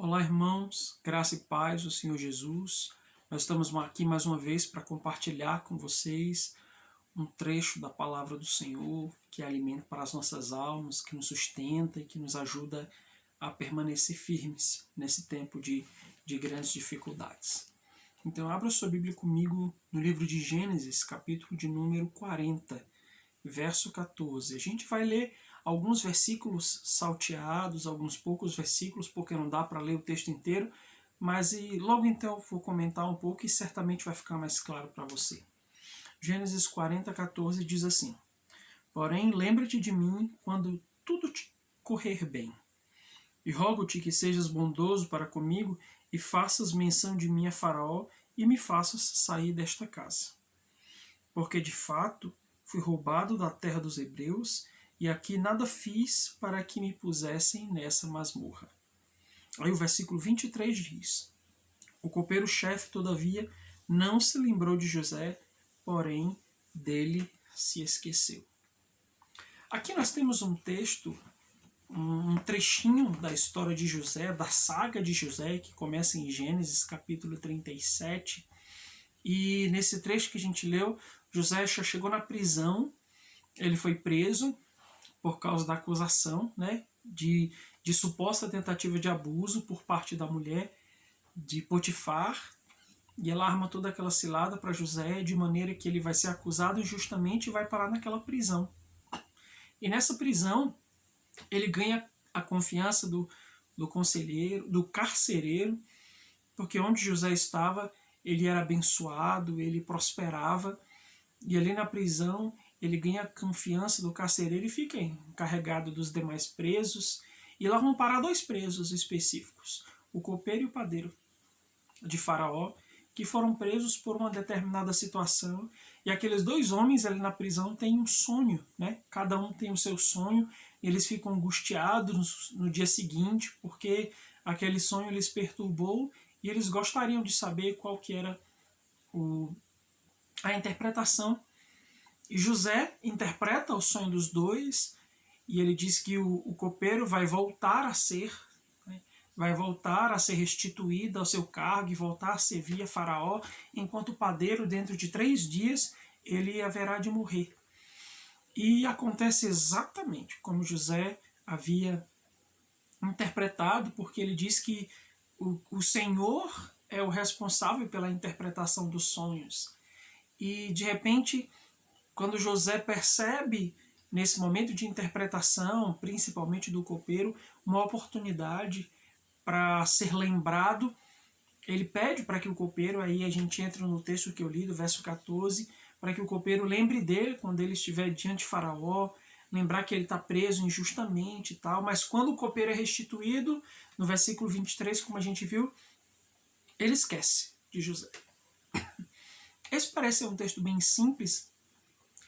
Olá, irmãos, graça e paz do Senhor Jesus. Nós estamos aqui mais uma vez para compartilhar com vocês um trecho da palavra do Senhor, que é alimento para as nossas almas, que nos sustenta e que nos ajuda a permanecer firmes nesse tempo de grandes dificuldades. Então, abra sua Bíblia comigo no livro de Gênesis, capítulo de número 40, verso 14. A gente vai ler alguns versículos salteados, alguns poucos versículos, porque não dá para ler o texto inteiro, mas logo então eu vou comentar um pouco e certamente vai ficar mais claro para você. Gênesis 40, 14 diz assim: Porém, lembra-te de mim quando tudo te correr bem, e rogo-te que sejas bondoso para comigo e faças menção de mim a Faraó e me faças sair desta casa. Porque de fato fui roubado da terra dos hebreus, e aqui nada fiz para que me pusessem nessa masmorra. Aí o versículo 23 diz: O copeiro-chefe, todavia, não se lembrou de José, porém dele se esqueceu. Aqui nós temos um texto, um trechinho da história de José, da saga de José, que começa em Gênesis capítulo 37. E nesse trecho que a gente leu, José já chegou na prisão, ele foi preso por causa da acusação, né, de suposta tentativa de abuso por parte da mulher de Potifar, e ela arma toda aquela cilada para José, de maneira que ele vai ser acusado injustamente e vai parar naquela prisão. E nessa prisão, ele ganha a confiança do conselheiro, do carcereiro, porque onde José estava, ele era abençoado, ele prosperava, e ali na prisão ele ganha a confiança do carcereiro e fica encarregado dos demais presos. E lá vão parar dois presos específicos, o copeiro e o padeiro de Faraó, que foram presos por uma determinada situação. E aqueles dois homens ali na prisão têm um sonho, né? Cada um tem o seu sonho, e eles ficam angustiados no dia seguinte, porque aquele sonho lhes perturbou, e eles gostariam de saber qual que era a interpretação. E José interpreta o sonho dos dois, e ele diz que o copeiro vai voltar a ser, né, vai voltar a ser restituído ao seu cargo e voltar a servir a Faraó, enquanto o padeiro, dentro de 3 dias, ele haverá de morrer. E acontece exatamente como José havia interpretado, porque ele diz que o Senhor é o responsável pela interpretação dos sonhos. E de repente, quando José percebe, nesse momento de interpretação, principalmente do copeiro, uma oportunidade para ser lembrado, ele pede para que o copeiro, aí a gente entra no texto que eu li, do verso 14, para que o copeiro lembre dele quando ele estiver diante de Faraó, lembrar que ele está preso injustamente e tal, mas quando o copeiro é restituído, no versículo 23, como a gente viu, ele esquece de José. Esse parece ser um texto bem simples,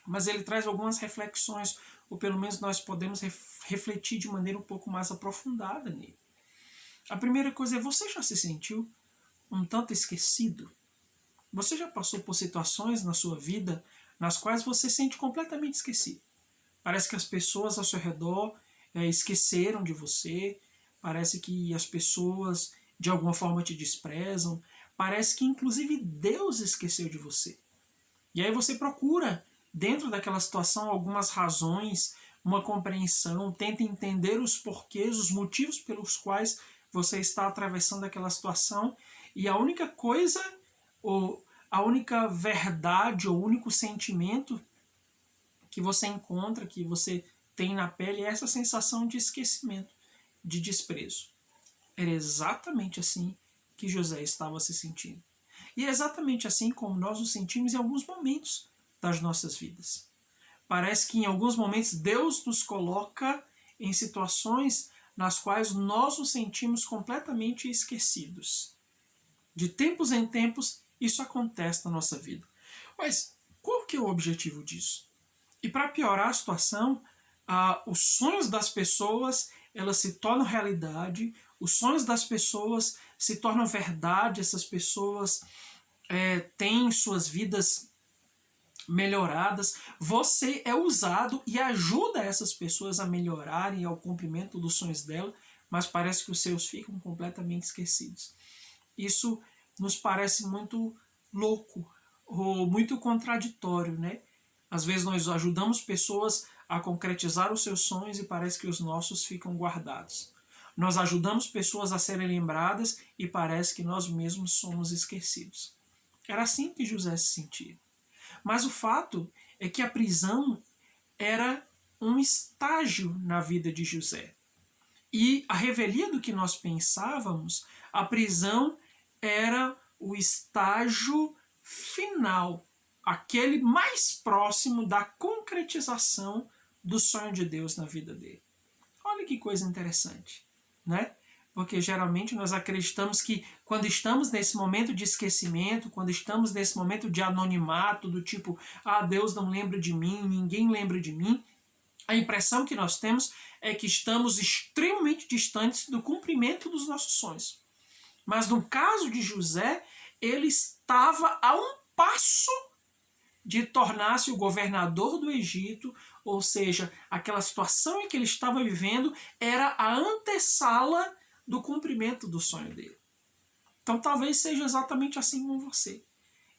mas ele traz algumas reflexões, ou pelo menos nós podemos refletir de maneira um pouco mais aprofundada nele. A primeira coisa é: você já se sentiu um tanto esquecido? Você já passou por situações na sua vida nas quais você se sente completamente esquecido? Parece que as pessoas ao seu redor esqueceram de você, parece que as pessoas de alguma forma te desprezam, parece que inclusive Deus esqueceu de você. E aí você procura, dentro daquela situação, algumas razões, uma compreensão, tenta entender os porquês, os motivos pelos quais você está atravessando aquela situação, e a única coisa, ou a única verdade, ou o único sentimento que você encontra, que você tem na pele, é essa sensação de esquecimento, de desprezo. Era exatamente assim que José estava se sentindo. E é exatamente assim como nós nos sentimos em alguns momentos das nossas vidas. Parece que em alguns momentos Deus nos coloca em situações nas quais nós nos sentimos completamente esquecidos. De tempos em tempos isso acontece na nossa vida. Mas qual que é o objetivo disso? E para piorar a situação, os sonhos das pessoas elas se tornam realidade, os sonhos das pessoas se tornam verdade, essas pessoas têm suas vidas melhoradas, você é usado e ajuda essas pessoas a melhorarem ao cumprimento dos sonhos dela, mas parece que os seus ficam completamente esquecidos. Isso nos parece muito louco ou muito contraditório, né? Às vezes nós ajudamos pessoas a concretizar os seus sonhos e parece que os nossos ficam guardados. Nós ajudamos pessoas a serem lembradas e parece que nós mesmos somos esquecidos. Era assim que José se sentia. Mas o fato é que a prisão era um estágio na vida de José. E a revelia do que nós pensávamos, a prisão era o estágio final, aquele mais próximo da concretização do sonho de Deus na vida dele. Olha que coisa interessante, né? Porque geralmente nós acreditamos que quando estamos nesse momento de esquecimento, quando estamos nesse momento de anonimato, do tipo, Deus não lembra de mim, ninguém lembra de mim, a impressão que nós temos é que estamos extremamente distantes do cumprimento dos nossos sonhos. Mas no caso de José, ele estava a um passo de tornar-se o governador do Egito, ou seja, aquela situação em que ele estava vivendo era a antessala do cumprimento do sonho dele. Então talvez seja exatamente assim com você.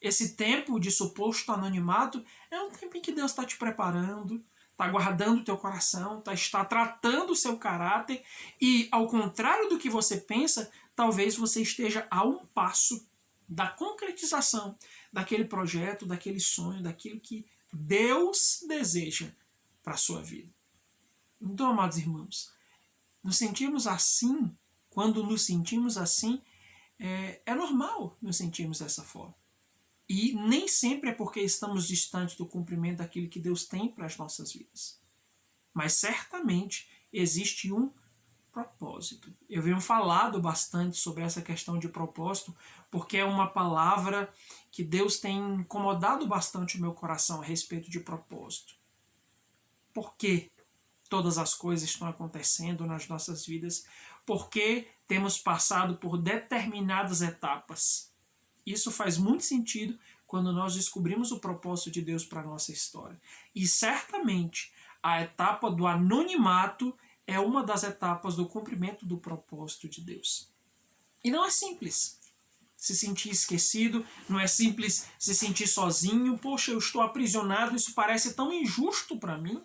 Esse tempo de suposto anonimato é um tempo em que Deus está te preparando, está guardando o teu coração, está tratando o seu caráter e, ao contrário do que você pensa, talvez você esteja a um passo da concretização daquele projeto, daquele sonho, daquilo que Deus deseja para a sua vida. Então, amados irmãos, nos sentimos assim, quando nos sentimos assim, é normal nos sentirmos dessa forma. E nem sempre é porque estamos distantes do cumprimento daquilo que Deus tem para as nossas vidas. Mas certamente existe um propósito. Eu venho falado bastante sobre essa questão de propósito, porque é uma palavra que Deus tem incomodado bastante o meu coração a respeito de propósito. Por que todas as coisas estão acontecendo nas nossas vidas? Por que temos passado por determinadas etapas? Isso faz muito sentido quando nós descobrimos o propósito de Deus para a nossa história. E certamente a etapa do anonimato é uma das etapas do cumprimento do propósito de Deus. E não é simples se sentir esquecido, não é simples se sentir sozinho. Poxa, eu estou aprisionado, isso parece tão injusto para mim.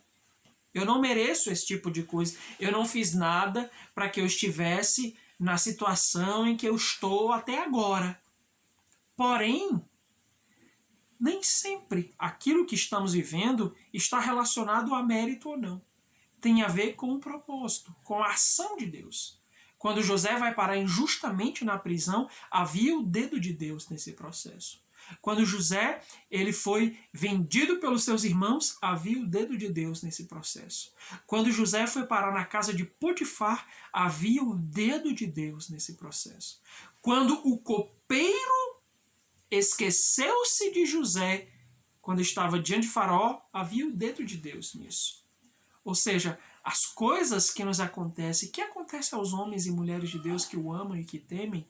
Eu não mereço esse tipo de coisa. Eu não fiz nada para que eu estivesse na situação em que eu estou até agora. Porém, nem sempre aquilo que estamos vivendo está relacionado a mérito ou não. Tem a ver com o propósito, com a ação de Deus. Quando José vai parar injustamente na prisão, havia o dedo de Deus nesse processo. Quando José ele foi vendido pelos seus irmãos, havia o dedo de Deus nesse processo. Quando José foi parar na casa de Potifar, havia o dedo de Deus nesse processo. Quando o copeiro esqueceu-se de José, quando estava diante de Faraó, havia o dedo de Deus nisso. Ou seja, as coisas que nos acontecem, que acontecem aos homens e mulheres de Deus que o amam e que temem,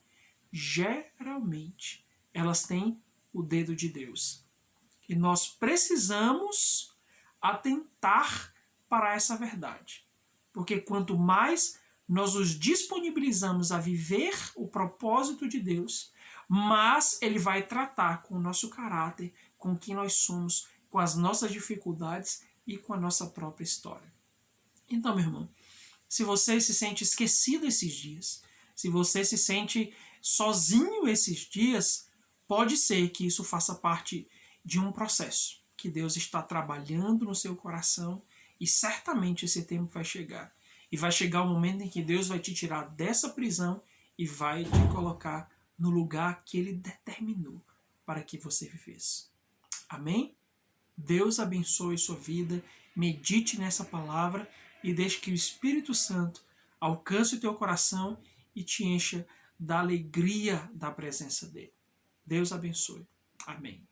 geralmente elas têm o dedo de Deus. E nós precisamos atentar para essa verdade. Porque quanto mais nós nos disponibilizamos a viver o propósito de Deus, mas ele vai tratar com o nosso caráter, com quem nós somos, com as nossas dificuldades e com a nossa própria história. Então, meu irmão, se você se sente esquecido esses dias, se você se sente sozinho esses dias, pode ser que isso faça parte de um processo que Deus está trabalhando no seu coração e certamente esse tempo vai chegar. E vai chegar o momento em que Deus vai te tirar dessa prisão e vai te colocar no lugar que Ele determinou para que você vivesse. Amém? Deus abençoe sua vida, medite nessa palavra e deixe que o Espírito Santo alcance o teu coração e te encha da alegria da presença dEle. Deus abençoe. Amém.